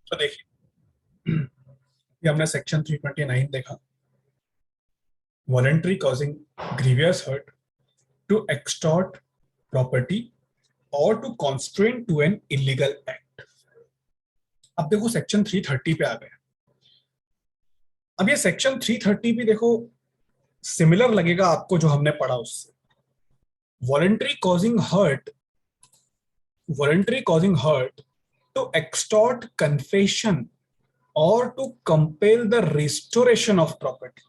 तो देखिए, ये हमने सेक्शन 329 देखा, voluntary causing grievous hurt to extort property और to constrain to an illegal act. अब देखो सेक्शन 330 पे आ गए। अब ये सेक्शन 330 भी देखो सिमिलर लगेगा आपको जो हमने पढ़ा उससे। Voluntary causing hurt, voluntary causing hurt to extort confession और to compel the restoration of property.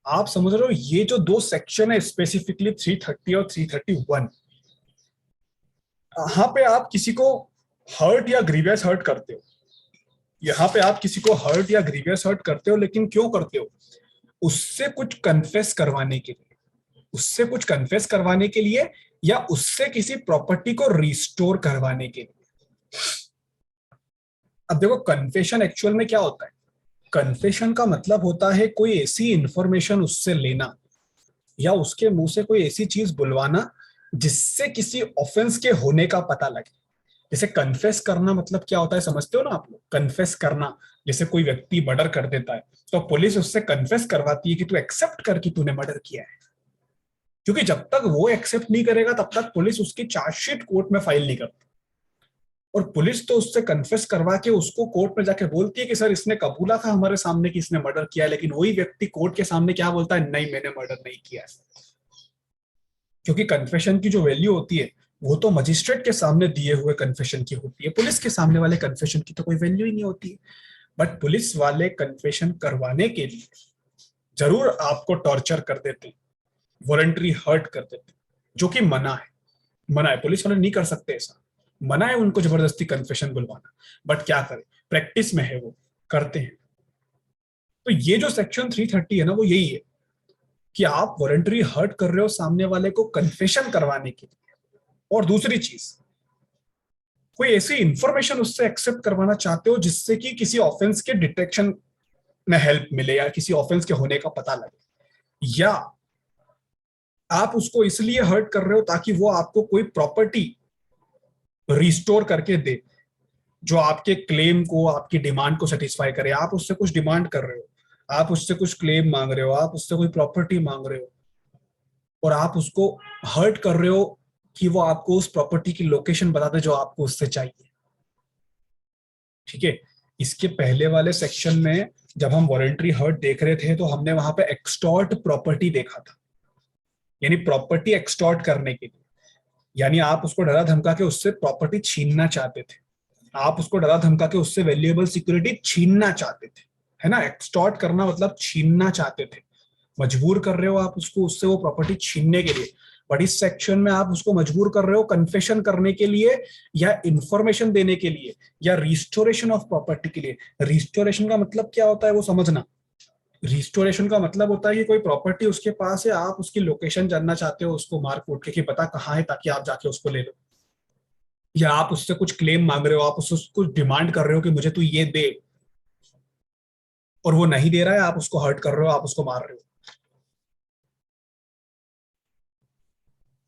आप समझ रहे हो, ये जो दो सेक्शन है स्पेसिफिकली 330 और 331, यहाँ पे आप किसी को हर्ट या ग्रीवियस हर्ट करते हो, यहाँ पे आप किसी को हर्ट या ग्रीवियस हर्ट करते हो, लेकिन क्यों करते हो? उससे कुछ कन्फेस करवाने के लिए, उससे कुछ कन्फेस करवाने के लिए या उससे किसी प्रॉपर्टी को रिस्टोर करवाने के लिए। अब देखो कन्फेशन एक्चुअल में क्या होता है? कन्फेशन का मतलब होता है कोई ऐसी इंफॉर्मेशन उससे लेना या उसके मुंह से कोई ऐसी चीज बुलवाना जिससे किसी ऑफेंस के होने का पता लगे। जैसे कन्फेस करना मतलब क्या होता है समझते हो ना आप लोग? कन्फेस करना, जैसे कोई व्यक्ति मर्डर कर देता है तो पुलिस उससे कन्फेस करवाती है कि तू एक्सेप्ट कर कि तूने मर्डर किया है, क्योंकि जब तक वो एक्सेप्ट नहीं करेगा तब तक पुलिस उसकी चार्जशीट कोर्ट में फाइल नहीं करती। और पुलिस तो उससे कन्फेस करवा के उसको कोर्ट में जाके बोलती है कि सर इसने कबूला था हमारे सामने कि इसने मर्डर किया है, लेकिन वही व्यक्ति कोर्ट के सामने क्या बोलता है? नहीं, मैंने मर्डर नहीं किया है। क्योंकि कन्फेशन की जो वैल्यू होती है वो तो मजिस्ट्रेट के सामने दिए हुए कन्फेशन की होती है, पुलिस के सामने वाले कन्फेशन की तो कोई वैल्यू ही नहीं होती है। बट पुलिस वाले कन्फेशन करवाने के लिए जरूर आपको टॉर्चर कर देते हैं, वॉलंटरी हर्ट कर देते हैं, जो कि मना है। मना है, पुलिस वाले नहीं कर सकते ऐसा, मना है उनको जबरदस्ती कन्फेशन बुलवाना। बट क्या करें, प्रैक्टिस में है वो, करते हैं। तो ये जो सेक्शन 330 है ना, वो यही है कि आप वॉलंटरी हर्ट कर रहे हो सामने वाले को कन्फेशन करवाने के लिए। और दूसरी चीज, कोई ऐसी इंफॉर्मेशन उससे एक्सेप्ट करवाना चाहते हो जिससे कि किसी ऑफेंस के डिटेक्शन में हेल्प मिले या किसी ऑफेंस के होने का पता लगे, या आप उसको इसलिए हर्ट कर रहे हो ताकि वो आपको कोई प्रॉपर्टी रिस्टोर करके दे जो आपके क्लेम को, आपकी डिमांड को सेटिस्फाई करे। आप उससे कुछ डिमांड कर रहे हो, आप उससे कुछ क्लेम मांग रहे हो, आप उससे कोई प्रॉपर्टी मांग रहे हो और आप उसको हर्ट कर रहे हो कि वो आपको उस प्रॉपर्टी की लोकेशन बता दे जो आपको उससे चाहिए। ठीक है, इसके पहले वाले सेक्शन में जब हम वॉलंटरी हर्ट देख रहे थे तो हमने वहां पे एक्सटॉर्ट प्रॉपर्टी देखा था, यानी प्रॉपर्टी एक्सटॉर्ट करने के लिए, यानी आप उसको डरा धमका के उससे प्रॉपर्टी छीनना चाहते थे, आप उसको डरा धमका के उससे वैल्यूएबल सिक्योरिटी छीनना चाहते थे, है ना? एक्सटॉर्ट करना मतलब छीनना चाहते थे, मजबूर कर रहे हो आप उसको, उससे वो प्रॉपर्टी छीनने के लिए। बट इस सेक्शन में आप उसको मजबूर कर रहे हो कन्फेशन करने के लिए या इंफॉर्मेशन देने के लिए या रिस्टोरेशन ऑफ प्रॉपर्टी के लिए। रिस्टोरेशन का मतलब क्या होता है वो समझना। रिस्टोरेशन का मतलब होता है कि कोई प्रॉपर्टी उसके पास है, आप उसकी लोकेशन जानना चाहते हो, उसको मार्क उठ के कि पता कहाँ है ताकि आप जाके उसको ले लो, या आप उससे कुछ क्लेम मांग रहे हो, आप उससे कुछ डिमांड कर रहे हो कि मुझे तू ये दे, और वो नहीं दे रहा है, आप उसको हर्ट कर रहे हो, आप उसको मार रहे हो।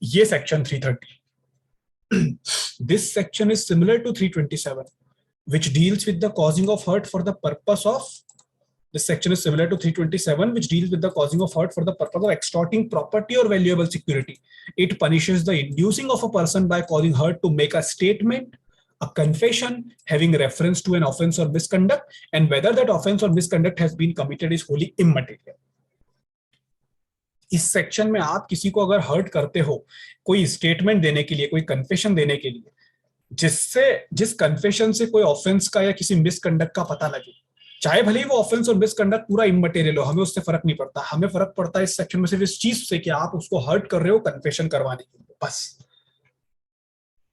ये section 330। This section is similar to 327, which deals with the causing of hurt for the purpose of. This section is similar to 327, which deals with the causing of hurt for the purpose of extorting property or valuable security. It punishes the inducing of a person by causing hurt to make a statement, a confession having reference to an offense or misconduct, and whether that offense or misconduct has been committed is wholly immaterial. इस section में आप किसी को अगर hurt करते हो कोई statement देने के लिए, कोई कन्फेशन देने के लिए, जिससे जिस कन्फेशन से कोई ऑफेंस का या किसी मिसकंडक्ट का पता लगे, चाहे भले ही वो ऑफेंस और मिसकंडक्ट पूरा इमटेरियल हो, हमें उससे फर्क नहीं पड़ता। हमें फर्क पड़ता है इस सेक्शन में सिर्फ इस चीज से कि आप उसको हर्ट कर रहे हो कन्फेशन करवाने के लिए, बस।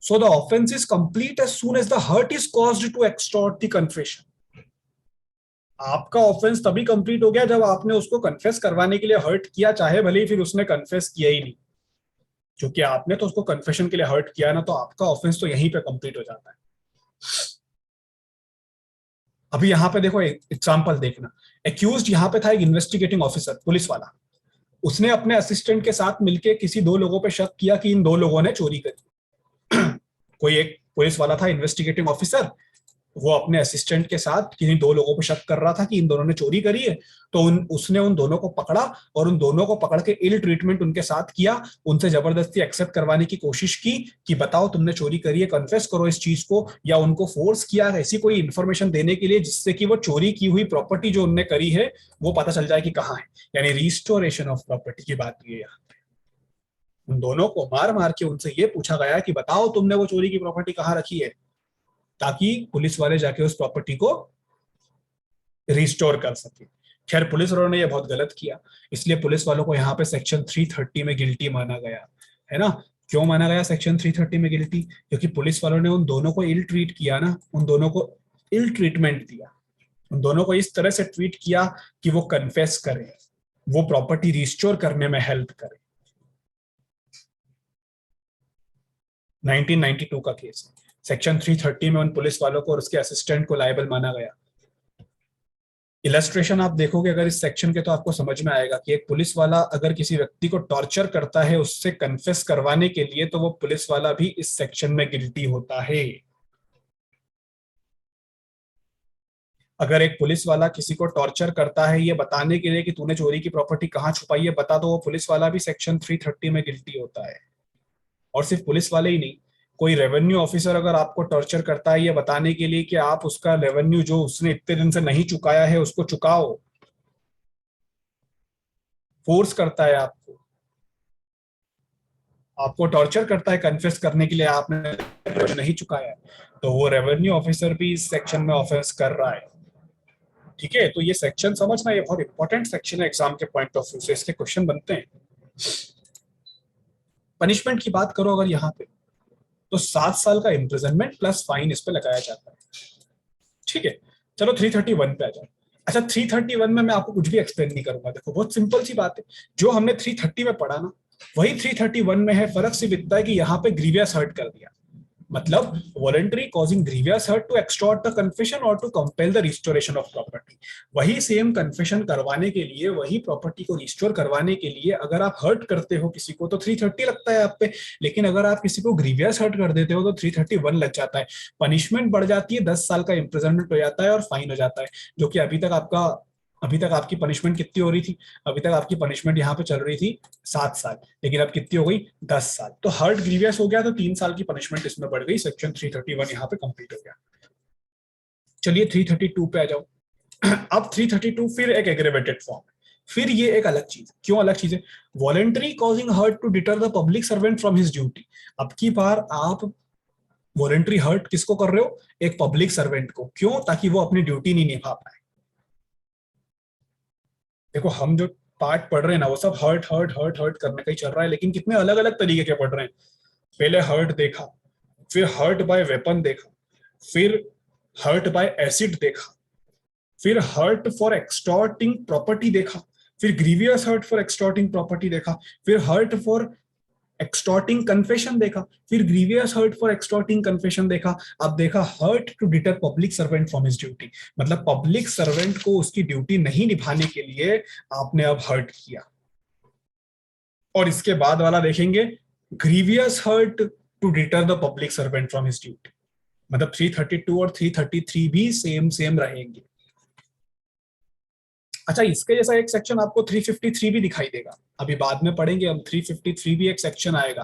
So the offence is complete as soon as the hurt is caused to extort the confession. आपका ऑफेंस तभी कंप्लीट हो गया जब आपने उसको कन्फेस करवाने के लिए हर्ट किया, चाहे भले ही फिर उसने कन्फेस किया ही नहीं, क्योंकि आपने तो उसको कन्फेशन के लिए हर्ट किया ना, तो आपका ऑफेंस तो यहीं पे कंप्लीट हो जाता है। अभी यहां पे देखो एक एग्जांपल देखना। एक्यूज्ड यहां पे था एक इन्वेस्टिगेटिंग ऑफिसर, पुलिस वाला। उसने अपने असिस्टेंट के साथ मिलकर किसी दो लोगों पे शक किया कि इन दो लोगों ने चोरी करी। कोई एक पुलिस वाला था, इन्वेस्टिगेटिंग ऑफिसर, वो अपने असिस्टेंट के साथ किन्हीं दो लोगों पर शक कर रहा था कि इन दोनों ने चोरी करी है, तो उसने उन दोनों को पकड़ा और उन दोनों को पकड़ के इल ट्रीटमेंट उनके साथ किया, उनसे जबरदस्ती एक्सेप्ट करवाने की कोशिश की कि बताओ तुमने चोरी करी है, कन्फेस करो इस चीज को, या उनको फोर्स किया ऐसी कोई इंफॉर्मेशन देने के लिए जिससे कि वो चोरी की हुई प्रॉपर्टी जो उनने करी है वो पता चल जाए कि कहाँ है। यानी रिस्टोरेशन ऑफ प्रॉपर्टी की बात की है यहाँ। उन दोनों को मार मार के उनसे ये पूछा गया कि बताओ तुमने वो चोरी की प्रॉपर्टी कहाँ रखी है, ताकि पुलिस वाले जाके उस प्रॉपर्टी को रिस्टोर कर सके। खैर पुलिस वालों ने ये बहुत गलत किया, इसलिए पुलिस वालों को यहाँ पे सेक्शन 330 में गिल्टी माना गया है ना। क्यों माना गया सेक्शन 330 में गिल्टी? क्योंकि पुलिस वालों ने उन दोनों को इल ट्रीट किया ना, उन दोनों को इल ट्रीटमेंट दिया, उन दोनों को इस तरह से ट्रीट किया कि वो कन्फेस करें, वो प्रॉपर्टी रिस्टोर करने में हेल्प करें। 1992 का केस है। सेक्शन 330 में उन पुलिस वालों को और उसके असिस्टेंट को लायबल माना गया। इलस्ट्रेशन आप देखोगे अगर इस सेक्शन के तो आपको समझ में आएगा कि एक पुलिस वाला अगर किसी व्यक्ति को टॉर्चर करता है उससे कन्फेस करवाने के लिए, तो वो पुलिस वाला भी इस सेक्शन में गिल्टी होता है। अगर एक पुलिस वाला किसी को टॉर्चर करता है ये बताने के लिए कि तूने चोरी की प्रॉपर्टी कहाँ छुपाई है बता, तो वो पुलिस वाला भी सेक्शन 330 में गिल्टी होता है। और सिर्फ पुलिस वाले ही नहीं, कोई रेवेन्यू ऑफिसर अगर आपको टॉर्चर करता है ये बताने के लिए कि आप उसका रेवेन्यू जो उसने इतने दिन से नहीं चुकाया है उसको चुकाओ, फोर्स करता है आपको, आपको टॉर्चर करता है कन्फेस करने के लिए आपने नहीं चुकाया है, तो वो रेवेन्यू ऑफिसर भी इस सेक्शन में ऑफेंस कर रहा है। ठीक है, तो ये सेक्शन समझना, ये बहुत इंपॉर्टेंट सेक्शन है एग्जाम के पॉइंट ऑफ व्यू से, इसके क्वेश्चन बनते हैं। पनिशमेंट की बात करो अगर यहाँ पे, तो 7 साल का इम्प्रिजनमेंट प्लस फाइन इस पे लगाया जाता है। ठीक है, चलो 331 पे आ जाओ। अच्छा 331 में मैं आपको कुछ भी एक्सप्लेन नहीं करूंगा, देखो बहुत सिंपल सी बात है, जो हमने 330 में पढ़ा ना वही 331 में है, फर्क सिर्फ इतना है कि यहाँ पे ग्रीवियस हर्ट कर दिया, मतलब voluntary causing grievous hurt to extort the confession और to compel the restoration of property. वही सेम कन्फेशन करवाने के लिए, वही प्रॉपर्टी को रिस्टोर करवाने के लिए अगर आप हर्ट करते हो किसी को तो 330 लगता है आप पे, लेकिन अगर आप किसी को ग्रीवियस हर्ट कर देते हो तो 331 लग जाता है। पनिशमेंट बढ़ जाती है, 10 साल का इंप्रिजनमेंट हो जाता है और फाइन हो जाता है, जो कि अभी तक आपकी पनिशमेंट कितनी हो रही थी? अभी तक आपकी पनिशमेंट यहाँ पे चल रही थी 7 साल, लेकिन अब कितनी हो गई? 10 साल। तो हर्ट ग्रीवियस हो गया तो 3 साल की पनिशमेंट इसमें बढ़ गई, सेक्शन 331 यहाँ पे कंप्लीट हो गया। चलिए 332 पे आ जाओ। अब 332 फिर एक एग्रेवेटेड फॉर्म, फिर ये एक अलग चीज। क्यों अलग चीज है? Voluntary causing hurt to deter the public servant from his duty. अब की बार आप वॉलेंट्री हर्ट किसको कर रहे हो? एक पब्लिक सर्वेंट को। क्यों? ताकि वो अपनी ड्यूटी नहीं निभा पाए। देखो हम जो पार्ट पढ़ रहे हैं ना वो सब हर्ट हर्ट हर्ट हर्ट करने का ही चल रहा है, लेकिन कितने अलग अलग तरीके के पढ़ रहे हैं। पहले हर्ट देखा, फिर हर्ट बाय वेपन देखा, फिर हर्ट बाय एसिड देखा, फिर हर्ट फॉर एक्सटॉर्टिंग प्रॉपर्टी देखा, फिर grievous hurt for extorting property देखा, फिर हर्ट फॉर एक्सटॉर्टिंग कन्फेशन देखा, फिर grievous hurt for extorting confession देखा, अब देखा hurt to deter public servant from his duty. मतलब पब्लिक सर्वेंट को उसकी ड्यूटी नहीं निभाने के लिए आपने अब हर्ट किया। और इसके बाद वाला देखेंगे grievous hurt to deter the public servant from his duty. मतलब 332 और 333 भी सेम सेम रहेंगे। अच्छा इसके जैसा एक सेक्शन आपको 353 भी दिखाई देगा, अभी बाद में पढ़ेंगे हम। 353 भी एक सेक्शन आएगा,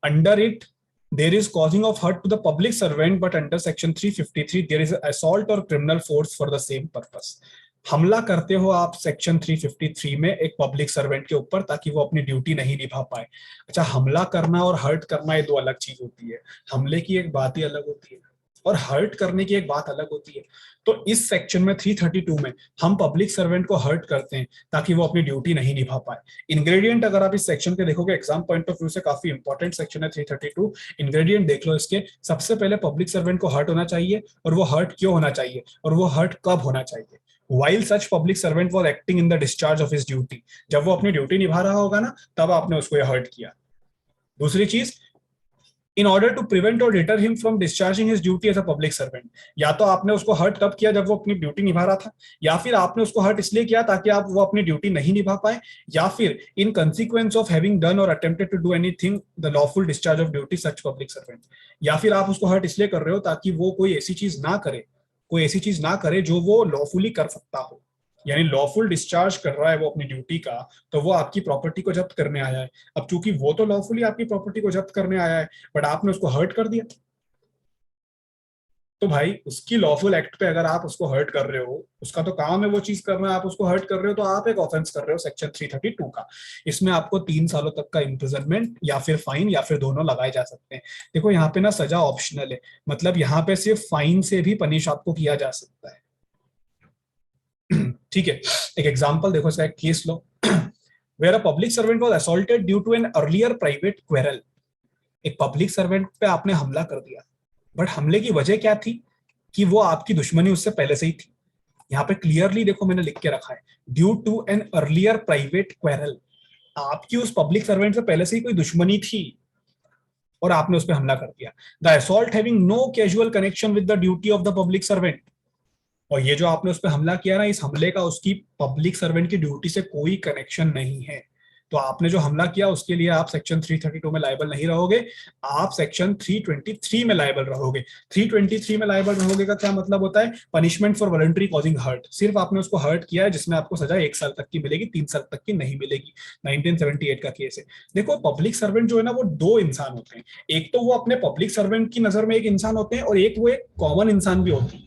under it there is causing of hurt to the public servant, but under section 353 there is assault और criminal force for the same purpose. हमला करते हो आप सेक्शन 353 में एक पब्लिक सर्वेंट के ऊपर ताकि वो अपनी ड्यूटी नहीं निभा पाए। अच्छा हमला करना और हर्ट करना ये दो अलग चीज होती है, हमले की एक बात ही अलग होती है और हर्ट करने की एक बात अलग होती है। तो इस सेक्शन में 332 में हम पब्लिक सर्वेंट को हर्ट करते हैं ताकि वो अपनी ड्यूटी नहीं निभा पाए। इंग्रेडिएंट अगर आप इस सेक्शन के देखोगे एग्जाम पॉइंट ऑफ व्यू से काफी इंपॉर्टेंट सेक्शन है 332। इंग्रेडिएंट देख लो इसके, सबसे पहले पब्लिक सर्वेंट को हर्ट होना चाहिए, और वो हर्ट क्यों होना चाहिए और वो हर्ट कब होना चाहिए? While such public servant was acting in the discharge of his duty, जब वो अपनी ड्यूटी निभा रहा होगा ना तब आपने उसको ये हर्ट किया। दूसरी चीज, in order to prevent or deter him from discharging his duty as a public servant. या तो आपने उसको हर्ट तब किया जब वो अपनी ड्यूटी निभा रहा था, या फिर आपने उसको हर्ट इसलिए किया ताकि आप वो अपनी ड्यूटी नहीं निभा पाए, या फिर in consequence of having done or attempted to do anything the lawful discharge of duty such public servant. या फिर आप उसको हर्ट इसलिए कर रहे हो ताकि वो कोई ऐसी चीज ना करे कोई ऐसी चीज ना करे जो वो लॉफुली कर सकता हो, यानी लॉफुल डिस्चार्ज कर रहा है वो अपनी ड्यूटी का, तो वो आपकी प्रॉपर्टी को जब्त करने आया है। अब चूंकि वो तो लॉफुली आपकी प्रॉपर्टी को जब्त करने आया है, बट आपने उसको हर्ट कर दिया, तो भाई उसकी लॉफुल एक्ट पे अगर आप उसको हर्ट कर रहे हो, उसका तो काम है वो चीज करना, आप उसको हर्ट कर रहे हो, तो आप एक ऑफेंस कर रहे हो सेक्शन 332 का। इसमें आपको 3 सालों तक का इम्प्रिजनमेंट या फिर फाइन या फिर दोनों लगाए जा सकते हैं। देखो यहाँ पे ना सजा ऑप्शनल है, मतलब यहाँ पे सिर्फ फाइन से भी पनिश आपको किया जा सकता है। ठीक है, एक एग्जांपल देखो, इसका एक केस लो। Where a public servant was assaulted due to an earlier private quarrel. एक पब्लिक सर्वेंट पे आपने हमला कर दिया, बट हमले की वजह क्या थी? कि वो आपकी दुश्मनी उससे पहले से ही थी। यहाँ पे क्लियरली देखो मैंने लिख के रखा है, due to an earlier private quarrel. आपकी उस पब्लिक सर्वेंट से पहले से ही कोई दुश्मनी थी और आपने उस पर हमला कर दिया। The assault having no casual connection with the duty of the public servant. और ये जो आपने उस पर हमला किया ना, इस हमले का उसकी पब्लिक सर्वेंट की ड्यूटी से कोई कनेक्शन नहीं है। तो आपने जो हमला किया उसके लिए आप सेक्शन 332 में लायबल नहीं रहोगे, आप सेक्शन 323 में लायबल रहोगे। 323 में लायबल रहोगे का क्या मतलब होता है? Punishment for voluntary causing hurt. सिर्फ आपने उसको हर्ट किया है, जिसमें आपको सजा 1 साल तक की मिलेगी, 3 साल तक की नहीं मिलेगी। 1978 का केस है। देखो पब्लिक सर्वेंट जो है ना, वो दो इंसान होते हैं। एक तो वो अपने पब्लिक सर्वेंट की नजर में एक इंसान होते हैं, और एक वो एक कॉमन इंसान भी होते हैं।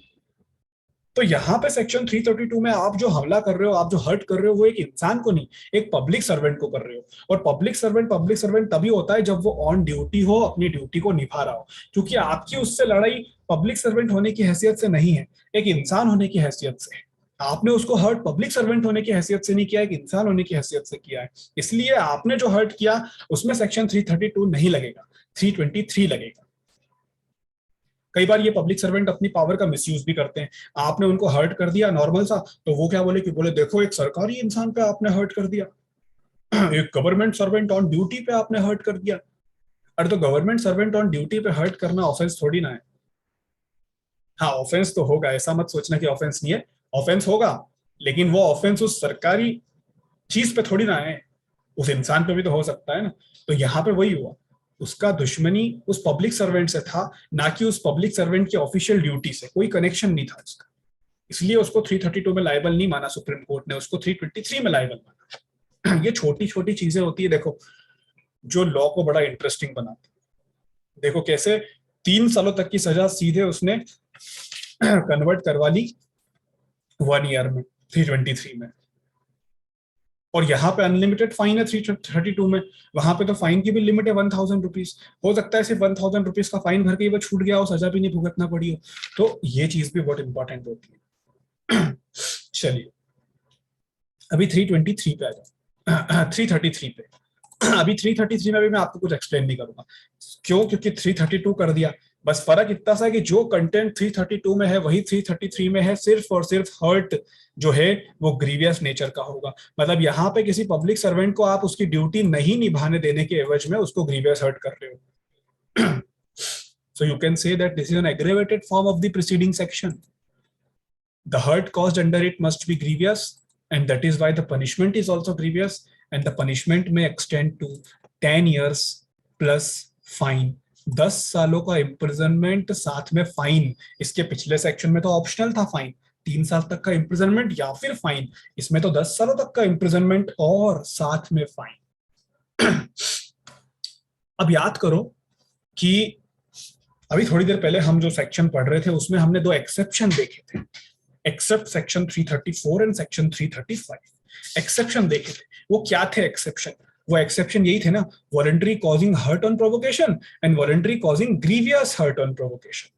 तो यहाँ पे सेक्शन 332 में आप जो हमला कर रहे हो, आप जो हर्ट कर रहे हो, वो एक इंसान को नहीं, एक पब्लिक सर्वेंट को कर रहे हो। और पब्लिक सर्वेंट तभी होता है जब वो ऑन ड्यूटी हो, अपनी ड्यूटी को निभा रहा हो। क्योंकि आपकी उससे लड़ाई पब्लिक सर्वेंट होने की हैसियत से नहीं है, एक इंसान होने की हैसियत से है। आपने उसको हर्ट पब्लिक सर्वेंट होने की हैसियत से नहीं किया, एक इंसान होने की हैसियत से किया है। इसलिए आपने जो हर्ट किया उसमें सेक्शन 332 नहीं लगेगा, 323 लगेगा। कई बार ये पब्लिक सर्वेंट अपनी पावर का मिसयूज भी करते हैं। आपने उनको हर्ट कर दिया नॉर्मल सा, तो वो क्या बोले कि बोले देखो एक सरकारी इंसान पे आपने हर्ट कर दिया, एक गवर्नमेंट सर्वेंट ऑन ड्यूटी पे आपने हर्ट कर दिया। अरे तो गवर्नमेंट सर्वेंट ऑन ड्यूटी पे हर्ट करना ऑफेंस थोड़ी ना है। हाँ ऑफेंस तो होगा, ऐसा मत सोचना कि ऑफेंस नहीं है, ऑफेंस होगा, लेकिन वो ऑफेंस उस सरकारी चीज पे थोड़ी ना है, उस इंसान पे भी तो हो सकता है ना। तो यहाँ पे वही हुआ, उसका दुश्मनी उस पब्लिक सर्वेंट से था, ना कि उस पब्लिक सर्वेंट की ऑफिशियल ड्यूटी से, कोई कनेक्शन नहीं था इसका। इसलिए उसको 332 में लायबल नहीं माना सुप्रीम कोर्ट ने, उसको 323 में लायबल माना। ये छोटी छोटी चीजें होती है देखो, जो लॉ को बड़ा इंटरेस्टिंग बनाती है। देखो कैसे 3 सालों तक की सजा सीधे उसने कन्वर्ट करवा ली 1 ईयर में 323 में। और यहाँ पे अनलिमिटेड फाइन है 332 में, वहां पे तो फाइन की भी लिमिट है 1000 रुपीज। हो सकता है सिर्फ 1000 रुपीज का फाइन भर के वो छूट गया हो, सजा भी नहीं भुगतना पड़ी हो। तो ये चीज भी बहुत इंपॉर्टेंट होती है। चलिए अभी 323 पे आ जाओ, 333 पे। अभी 333 में भी मैं आपको कुछ एक्सप्लेन नहीं करूंगा, क्यों? क्योंकि 332 कर दिया, बस फर्क इतना सा है कि जो कंटेंट 332 में है वही 333 में है, सिर्फ और सिर्फ हर्ट जो है वो ग्रीवियस नेचर का होगा। मतलब यहाँ पे किसी पब्लिक सर्वेंट को आप उसकी ड्यूटी नहीं निभाने देने के एवज में उसको ग्रीवियस हर्ट कर रहे हो। So you can say that this is an aggravated form of the preceding section. The hurt caused under it must be grievous, and that is why the punishment is also grievous, and the punishment may extend to 10 years plus fine। 10 सालों का imprisonment साथ में fine. इसके पिछले section में तो optional था fine, 3 साल तक का इम्प्रिजनमेंट या फिर फाइन। इसमें तो 10 सालों तक का इम्प्रिजनमेंट और साथ में फाइन। अब याद करो कि अभी थोड़ी देर पहले हम जो सेक्शन पढ़ रहे थे उसमें हमने दो एक्सेप्शन देखे थे, except section 334 and section 335। Exception देखे थे, वो क्या थे एक्सेप्शन? वो एक्सेप्शन यही थे ना, voluntary causing hurt on provocation and voluntary causing grievous hurt on provocation.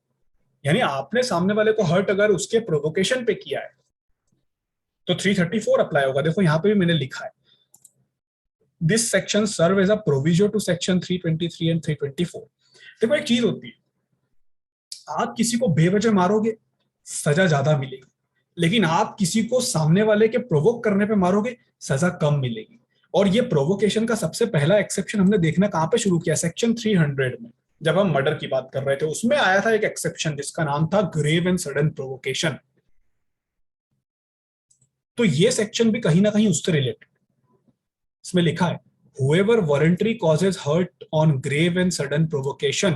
यानी आपने सामने वाले को हर्ट अगर उसके प्रोवोकेशन पे किया है तो 334 अप्लाई होगा। देखो यहाँ पे भी मैंने लिखा है, this section serve as a proviso to section 323 and 324। देखो एक चीज होती है, आप किसी को बेवजह मारोगे सजा ज्यादा मिलेगी, लेकिन आप किसी को सामने वाले के प्रोवोक करने पे मारोगे सजा कम मिलेगी। और ये प्रोवोकेशन का सबसे पहला एक्सेप्शन हमने देखना कहां पे शुरू किया? सेक्शन 300 में, जब हम मर्डर की बात कर रहे थे उसमें आया था एक एक्सेप्शन जिसका नाम था ग्रेव एंड सडन प्रोवोकेशन। तो ये सेक्शन भी कहीं ना कहीं उससे रिलेटेड। इसमें लिखा है whoever voluntarily causes hurt on grave and sudden provocation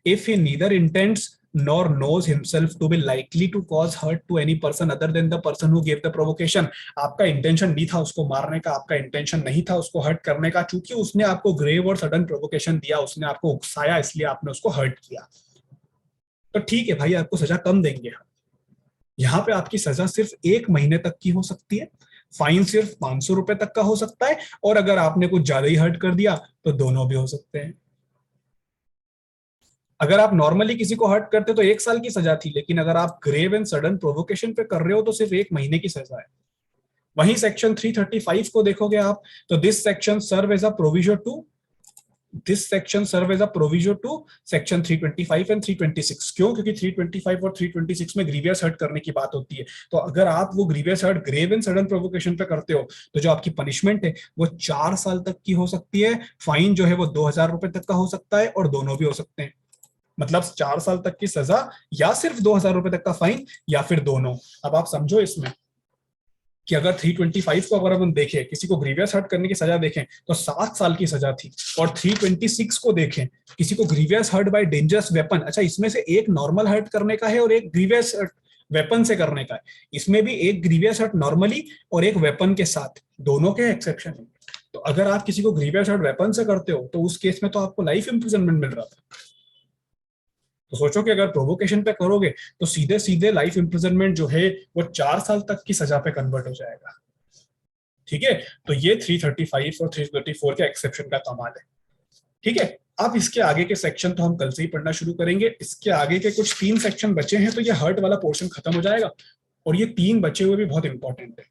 if he neither intends nor knows himself to be likely to cause hurt to any person other than the person who gave the provocation. आपका intention नहीं था उसको मारने का, आपका intention नहीं था उसको हर्ट करने का, चूंकि उसने आपको ग्रेव और सडन प्रोवोकेशन दिया, उसने आपको उकसाया, इसलिए आपने उसको हर्ट किया। तो ठीक है भाई, आपको सजा कम देंगे हम। यहाँ पे आपकी सजा सिर्फ 1 महीने तक की हो सकती है, फाइन सिर्फ 500 रुपए तक का हो सकता है, और अगर आपने कुछ ज्यादा ही हर्ट कर दिया तो दोनों भी हो सकते हैं। अगर आप नॉर्मली किसी को हर्ट करते तो 1 साल की सजा थी, लेकिन अगर आप ग्रेव एंड सडन प्रोवोकेशन पे कर रहे हो तो सिर्फ 1 महीने की सजा है। वहीं सेक्शन 335 को देखोगे आप, तो this section serve as a provision to section 325 and 326। क्यों? क्योंकि 325 और 326 में ग्रीवियस हर्ट करने की बात होती है। तो अगर आप वो grievous hurt grave and sudden provocation पे करते हो तो जो आपकी पनिशमेंट है वो 4 साल तक की हो सकती है, फाइन जो है वो 2000 रुपए तक का हो सकता है, और दोनों भी हो सकते हैं। मतलब 4 साल तक की सजा, या सिर्फ 2000 रुपए तक का फाइन, या फिर दोनों। अब आप समझो इसमें कि अगर 325 को अगर हम देखें, किसी को ग्रीवियस हर्ट करने की सजा देखें तो 7 साल की सजा थी, और 326 को देखें, किसी को grievous hurt by dangerous weapon, अच्छा इसमें से एक नॉर्मल हर्ट करने का है और एक ग्रीवियस हर्ट वेपन से करने का है। इसमें भी एक ग्रीवियस हर्ट नॉर्मली और एक वेपन के साथ, दोनों के एक्सेप्शन है। तो अगर आप किसी को ग्रीवियस हर्ट वेपन से करते हो तो उस केस में तो आपको लाइफ इंप्रिजनमेंट मिल रहा था। तो सोचो कि अगर प्रोवोकेशन पे करोगे तो सीधे सीधे लाइफ इंप्रिजनमेंट जो है वो 4 साल तक की सजा पे कन्वर्ट हो जाएगा। ठीक है, तो ये 335 और 334 के एक्सेप्शन का कमाल है। ठीक है, अब इसके आगे के सेक्शन तो हम कल से ही पढ़ना शुरू करेंगे। इसके आगे के कुछ 3 सेक्शन बचे हैं, तो ये हर्ट वाला पोर्शन खत्म हो जाएगा, और ये 3 बचे हुए भी बहुत इंपॉर्टेंट है।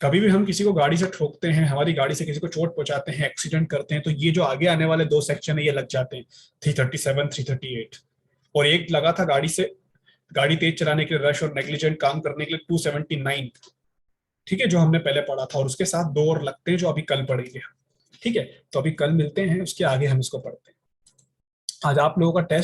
कभी भी हम किसी को गाड़ी से ठोकते हैं, हमारी गाड़ी से किसी को चोट पहुंचाते हैं, एक्सीडेंट करते हैं, तो ये जो आगे आने वाले 2 सेक्शन है ये लग जाते हैं, 337, 338। और एक लगा था गाड़ी तेज चलाने के लिए रश और नेग्लिजेंट काम करने के लिए 279। ठीक है, जो हमने पहले पढ़ा था, और उसके साथ 2 और लगते हैं जो अभी कल पढ़ेंगे। ठीक है, तो अभी कल मिलते हैं, उसके आगे हम इसको पढ़ते हैं। आज आप लोगों का टेस्ट